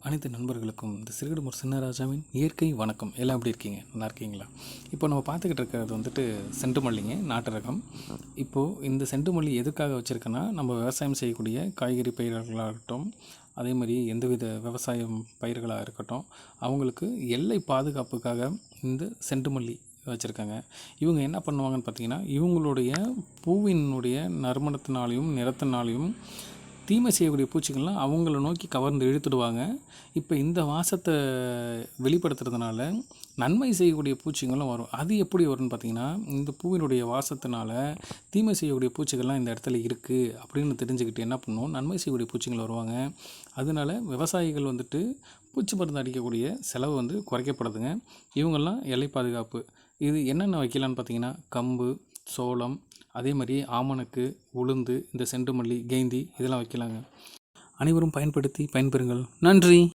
அனைத்து நண்பர்களுக்கும் இந்த சிறுகுடும்பர் சின்னராஜாவின் இயற்கை வணக்கம். எல்லாம் எப்படி இருக்கீங்க? நல்லா இருக்கீங்களா? இப்போ நம்ம பார்த்துக்கிட்டு இருக்கிறது வந்துட்டு செண்டு மல்லிங்க, நாட்டு ரகம். இப்போது இந்த செண்டு மல்லி எதுக்காக வச்சுருக்கேன்னா, நம்ம விவசாயம் செய்யக்கூடிய காய்கறி பயிர்களாகட்டும், அதே மாதிரி எந்தவித விவசாயம் பயிர்களாக இருக்கட்டும், அவங்களுக்கு எல்லை பாதுகாப்புக்காக இந்த செண்டு மல்லி வச்சுருக்காங்க. இவங்க என்ன பண்ணுவாங்கன்னு பார்த்தீங்கன்னா, இவங்களுடைய பூவினுடைய நறுமணத்தினாலையும் நிறத்தினாலையும் தீமை செய்யக்கூடிய பூச்சிகள்லாம் அவங்கள நோக்கி கவர்ந்து இழுத்துடுவாங்க. இப்போ இந்த வாசத்தை வெளிப்படுத்துறதுனால நன்மை செய்யக்கூடிய பூச்சிகளும் வரும். அது எப்படி வரும்னு பார்த்திங்கன்னா, இந்த பூவினுடைய வாசத்தினால தீமை செய்யக்கூடிய பூச்சிகள்லாம் இந்த இடத்துல இருக்குது அப்படின்னு தெரிஞ்சுக்கிட்டு என்ன பண்ணும், நன்மை செய்யக்கூடிய பூச்சிகள் வருவாங்க. அதனால விவசாயிகள் வந்துட்டு பூச்சி மருந்து அடிக்கக்கூடிய செலவு வந்து குறைக்கப்படுதுங்க. இவங்கெல்லாம் எல்லை பாதுகாப்பு. இது என்னென்ன வைக்கலான்னு பார்த்திங்கன்னா, கம்பு, சோளம், அதே மாதிரி ஆமணக்கு, உளுந்து, இந்த செண்டு மல்லி, கேந்தி இதெல்லாம் வைக்கலாங்க. அனைவரும் பயன்படுத்தி பயன்பெறுங்கள். நன்றி.